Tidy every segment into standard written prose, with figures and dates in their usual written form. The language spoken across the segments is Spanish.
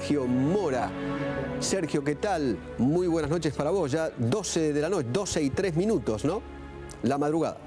Sergio Mora. Sergio, ¿qué tal? Muy buenas noches para vos. Ya 12 de la noche, 12:03, ¿no? La madrugada.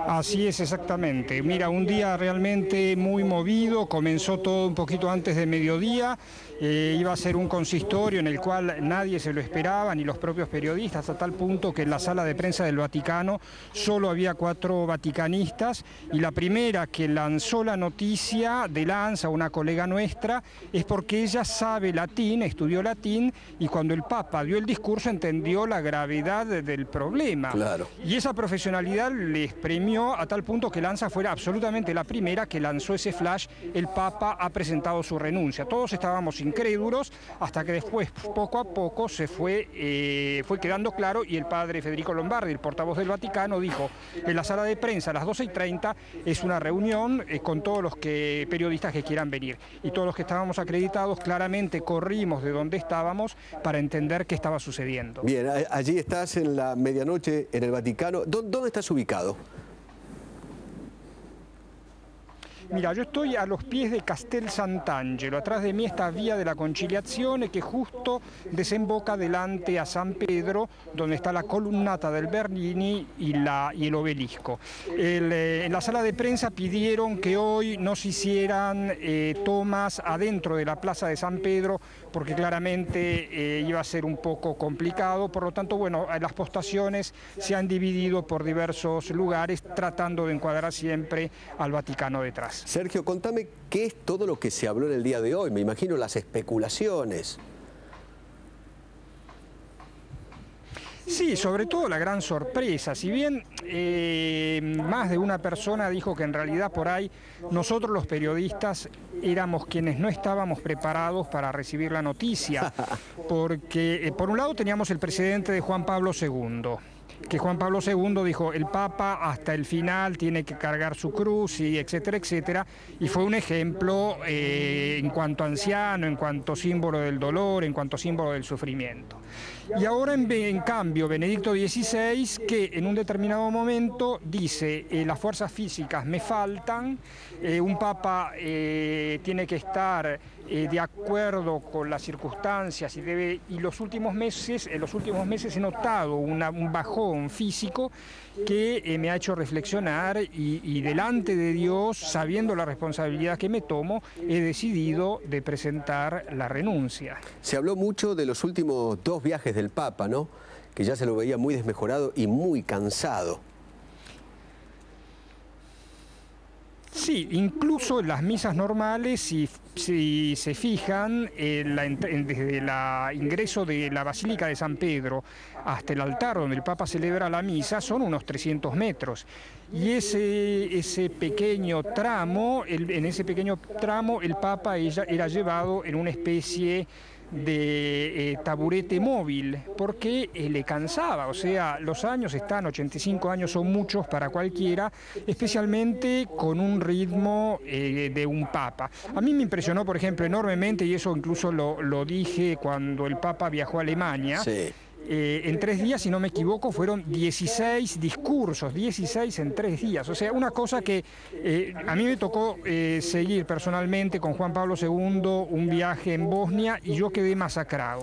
Así es, exactamente. Mira, un día realmente muy movido, comenzó todo un poquito antes de mediodía, iba a ser un consistorio en el cual nadie se lo esperaba, ni los propios periodistas, a tal punto que en la sala de prensa del Vaticano solo había 4 vaticanistas, y la primera que lanzó la noticia de Lanza, una colega nuestra, es porque ella sabe latín, estudió latín, y cuando el Papa dio el discurso entendió la gravedad del problema. Claro. Y esa profesionalidad les premió a tal punto que Lanza fuera absolutamente la primera que lanzó ese flash: el Papa ha presentado su renuncia. Todos estábamos incrédulos hasta que después, poco a poco, se fue quedando claro, y el padre Federico Lombardi, el portavoz del Vaticano, dijo en la sala de prensa a las 12:30 es una reunión con todos los periodistas que quieran venir. Y todos los que estábamos acreditados claramente corrimos de donde estábamos para entender qué estaba sucediendo. Bien, allí estás en la medianoche en el Vaticano. ¿Dónde estás ubicado? Mira, yo estoy a los pies de Castel Sant'Angelo. Atrás de mí está Vía de la Conciliazione, que justo desemboca delante a San Pedro, donde está la columnata del Bernini y el obelisco. En la sala de prensa pidieron que hoy no se hicieran tomas adentro de la plaza de San Pedro, porque claramente iba a ser un poco complicado. Por lo tanto, bueno, las postaciones se han dividido por diversos lugares, tratando de encuadrar siempre al Vaticano detrás. Sergio, contame qué es todo lo que se habló en el día de hoy. Me imagino las especulaciones. Sí, sobre todo la gran sorpresa. Si bien más de una persona dijo que en realidad por ahí nosotros los periodistas éramos quienes no estábamos preparados para recibir la noticia, porque por un lado teníamos el precedente de Juan Pablo II, que Juan Pablo II dijo: el Papa hasta el final tiene que cargar su cruz, y etcétera, etcétera, y fue un ejemplo en cuanto anciano, en cuanto símbolo del dolor, en cuanto símbolo del sufrimiento. Y ahora en cambio Benedicto XVI, que en un determinado momento dice: las fuerzas físicas me faltan, un Papa tiene que estar de acuerdo con las circunstancias, y en los últimos meses he notado un bajón físico que me ha hecho reflexionar, y delante de Dios, sabiendo la responsabilidad que me tomo, he decidido de presentar la renuncia. Se habló mucho de los últimos 2 viajes del Papa, ¿no? Que ya se lo veía muy desmejorado y muy cansado. Sí, incluso en las misas normales, si se fijan, desde el ingreso de la Basílica de San Pedro hasta el altar donde el Papa celebra la misa son unos 300 metros. Y ese pequeño tramo, en ese pequeño tramo el Papa era llevado en una especie de taburete móvil, porque le cansaba. O sea, los años están, 85 años son muchos para cualquiera, especialmente con un ritmo de un Papa. A mí me impresionó, por ejemplo, enormemente, y eso incluso lo dije cuando el Papa viajó a Alemania. Sí. En 3 días, si no me equivoco, fueron 16 discursos, 16 en 3 días. O sea, una cosa que a mí me tocó seguir personalmente con Juan Pablo II un viaje en Bosnia, y yo quedé masacrado.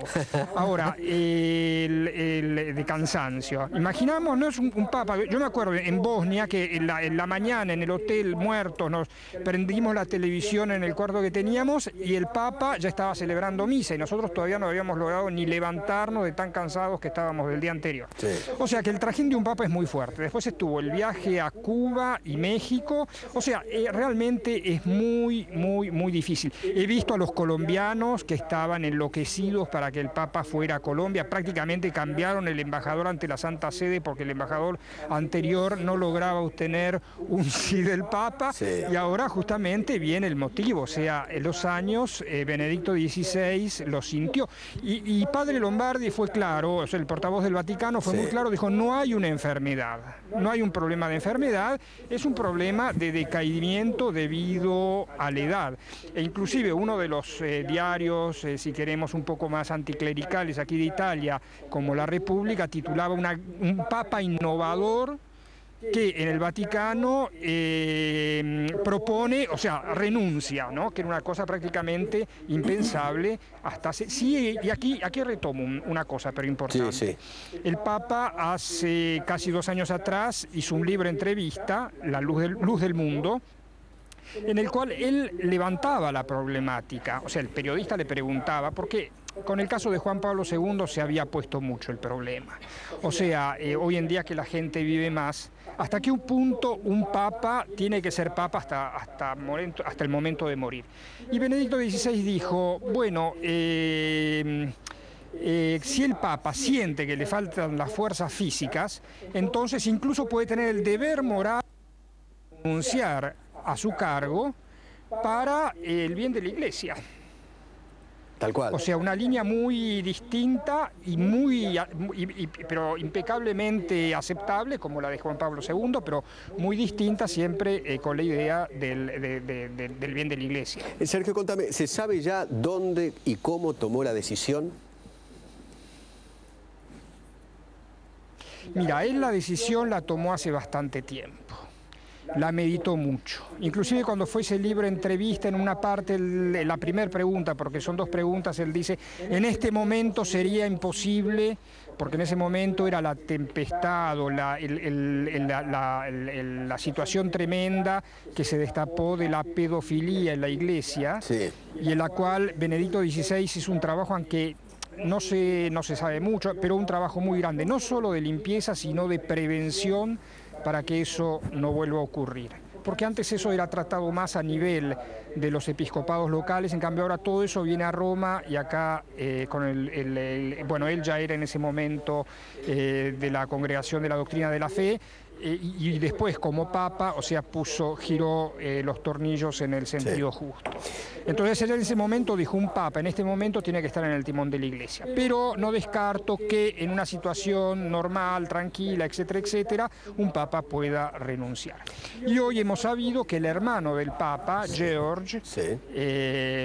Ahora, de cansancio. Imaginamos, no es un Papa. Yo me acuerdo en Bosnia que en la mañana en el hotel, muertos, nos prendimos la televisión en el cuarto que teníamos, y el Papa ya estaba celebrando misa, y nosotros todavía no habíamos logrado ni levantarnos de tan cansados que estábamos del día anterior. Sí. O sea que el trajín de un Papa es muy fuerte. Después estuvo el viaje a Cuba y México. O sea, realmente es muy, muy, muy difícil. He visto a los colombianos que estaban enloquecidos para que el Papa fuera a Colombia. Prácticamente cambiaron el embajador ante la Santa Sede, porque el embajador anterior no lograba obtener un sí del Papa. Sí. Y ahora justamente viene el motivo. O sea, en los años Benedicto XVI lo sintió. Y Padre Lombardi fue claro. O sea, el portavoz del Vaticano fue muy claro, dijo: no hay una enfermedad, no hay un problema de enfermedad, es un problema de decaimiento debido a la edad. E inclusive uno de los diarios, si queremos un poco más anticlericales aquí de Italia, como La República, titulaba un Papa innovador que en el Vaticano propone, o sea, renuncia, ¿no? Que era una cosa prácticamente impensable hasta hace... Sí, y aquí retomo una cosa, pero importante. Sí, sí. El Papa hace casi 2 años atrás hizo un libro entrevista, La luz del mundo, en el cual él levantaba la problemática, o sea, el periodista le preguntaba, porque con el caso de Juan Pablo II se había puesto mucho el problema. O sea, hoy en día que la gente vive más, ¿hasta qué punto un papa tiene que ser papa hasta el momento de morir? Y Benedicto XVI dijo, bueno, si el Papa siente que le faltan las fuerzas físicas, entonces incluso puede tener el deber moral de renunciar a su cargo para el bien de la Iglesia. Tal cual. O sea, una línea muy distinta pero impecablemente aceptable, como la de Juan Pablo II, pero muy distinta siempre con la idea del bien de la Iglesia. Sergio, contame, ¿se sabe ya dónde y cómo tomó la decisión? Mira, él la decisión la tomó hace bastante tiempo. La meditó mucho. Inclusive cuando fue ese libro entrevista, en una parte, la primera pregunta, porque son 2 preguntas, él dice, en este momento sería imposible, porque en ese momento era la tempestad o la situación tremenda que se destapó de la pedofilia en la Iglesia, sí, y en la cual Benedicto XVI hizo un trabajo, aunque no se sabe mucho, pero un trabajo muy grande, no solo de limpieza, sino de prevención, para que eso no vuelva a ocurrir. Porque antes eso era tratado más a nivel de los episcopados locales, en cambio ahora todo eso viene a Roma y acá bueno, él ya era en ese momento de la Congregación de la Doctrina de la Fe, y después como Papa, o sea, giró los tornillos en el sentido justo. Entonces él en ese momento dijo, un Papa en este momento tiene que estar en el timón de la Iglesia, pero no descarto que en una situación normal, tranquila, etcétera, etcétera, un Papa pueda renunciar. Y hoy hemos sabido que el hermano del Papa, George, sí,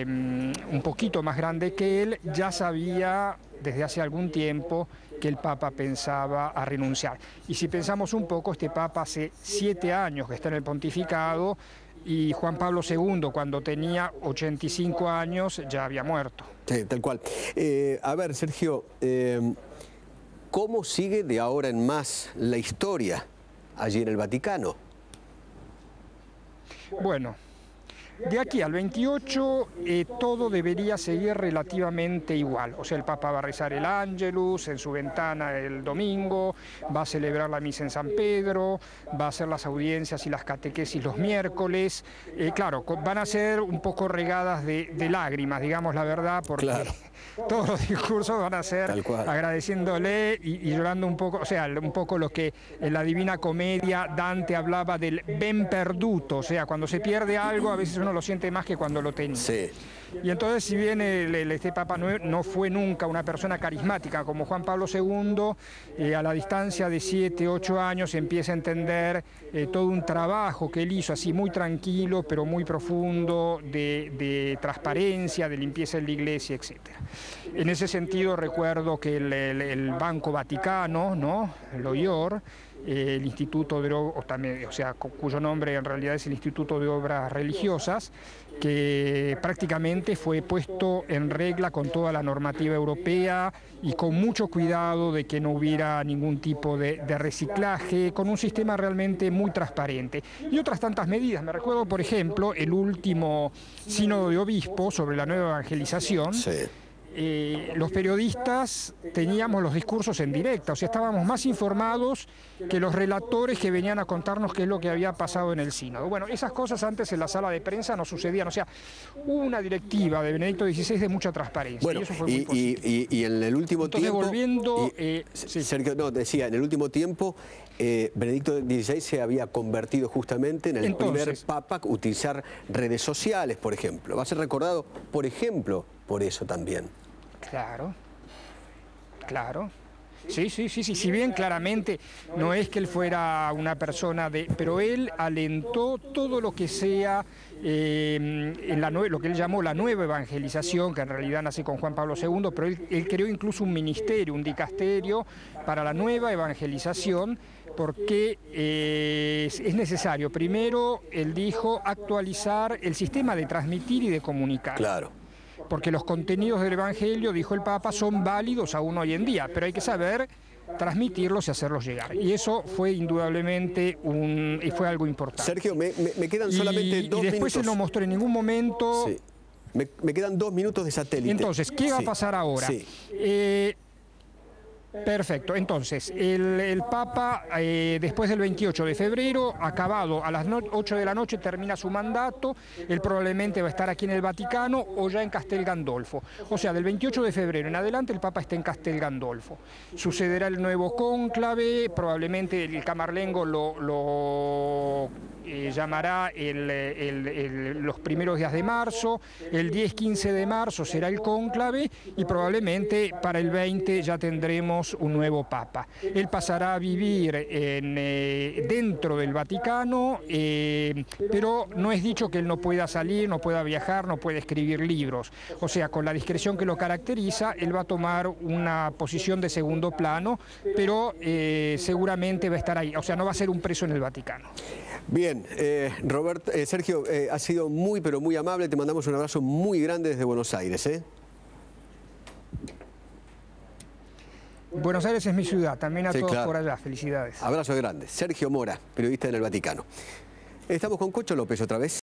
un poquito más grande que él, ya sabía desde hace algún tiempo que el Papa pensaba a renunciar. Y si pensamos un poco, este Papa hace 7 años que está en el pontificado, y Juan Pablo II, cuando tenía 85 años, ya había muerto. Sí, tal cual. A ver, Sergio, ¿cómo sigue de ahora en más la historia allí en el Vaticano? Bueno, de aquí al 28 todo debería seguir relativamente igual. O sea, el Papa va a rezar el Ángelus en su ventana el domingo, va a celebrar la misa en San Pedro, va a hacer las audiencias y las catequesis los miércoles. Claro, van a ser un poco regadas de lágrimas, digamos la verdad, porque claro, todos los discursos van a ser agradeciéndole y llorando un poco, o sea, un poco lo que en la Divina Comedia Dante hablaba del ben perduto, o sea, cuando se pierde algo a veces uno lo siente más que cuando lo tenía. Sí. Y entonces, si bien este Papa no fue nunca una persona carismática como Juan Pablo II, a la distancia de 7, 8 años empieza a entender todo un trabajo que él hizo así muy tranquilo, pero muy profundo, de transparencia, de limpieza en la Iglesia, etc. En ese sentido recuerdo que el Banco Vaticano, ¿no?, el OIOR, el Instituto de cuyo nombre en realidad es el Instituto de Obras Religiosas, que prácticamente fue puesto en regla con toda la normativa europea y con mucho cuidado de que no hubiera ningún tipo de reciclaje, con un sistema realmente muy transparente. Y otras tantas medidas. Me recuerdo, por ejemplo, el último sínodo de obispos sobre la nueva evangelización. Sí. Los periodistas teníamos los discursos en directa, o sea, estábamos más informados que los relatores que venían a contarnos qué es lo que había pasado en el sínodo. Bueno, esas cosas antes en la sala de prensa no sucedían, o sea, hubo una directiva de Benedicto XVI de mucha transparencia. Bueno, y eso fue muy positivo. Y en el último tiempo... Volviendo... sí. Sergio, no, decía, en el último tiempo Benedicto XVI se había convertido justamente en el primer papa a utilizar redes sociales, por ejemplo. Va a ser recordado, por ejemplo, por eso también. Claro, claro. Sí. Si bien claramente no es que él fuera una persona pero él alentó todo lo que sea lo que él llamó la nueva evangelización, que en realidad nace con Juan Pablo II, pero él creó incluso un ministerio, un dicasterio para la nueva evangelización, porque es necesario, primero, él dijo, actualizar el sistema de transmitir y de comunicar. Claro. Porque los contenidos del Evangelio, dijo el Papa, son válidos aún hoy en día, pero hay que saber transmitirlos y hacerlos llegar. Y eso fue indudablemente fue algo importante. Sergio, me quedan solamente 2 minutos. Y después él no mostró en ningún momento... Sí. Me quedan 2 minutos de satélite. Entonces, ¿qué va a pasar ahora? Sí. Perfecto, entonces el Papa después del 28 de febrero, acabado a las 8 de la noche, termina su mandato. Él probablemente va a estar aquí en el Vaticano o ya en Castel Gandolfo. O sea, del 28 de febrero en adelante el Papa está en Castel Gandolfo. Sucederá el nuevo cónclave, probablemente el Camerlengo lo llamará los primeros días de marzo, el 10-15 de marzo será el cónclave y probablemente para el 20 ya tendremos un nuevo Papa. Él pasará a vivir dentro del Vaticano, pero no es dicho que él no pueda salir, no pueda viajar, no pueda escribir libros. O sea, con la discreción que lo caracteriza, él va a tomar una posición de segundo plano, pero seguramente va a estar ahí. O sea, no va a ser un preso en el Vaticano. Bien, Sergio, ha sido muy, pero muy amable. Te mandamos un abrazo muy grande desde Buenos Aires. Buenos Aires es mi ciudad, también a todos claro. Por allá. Felicidades. Abrazo grande. Sergio Mora, periodista en el Vaticano. Estamos con Cocho López otra vez.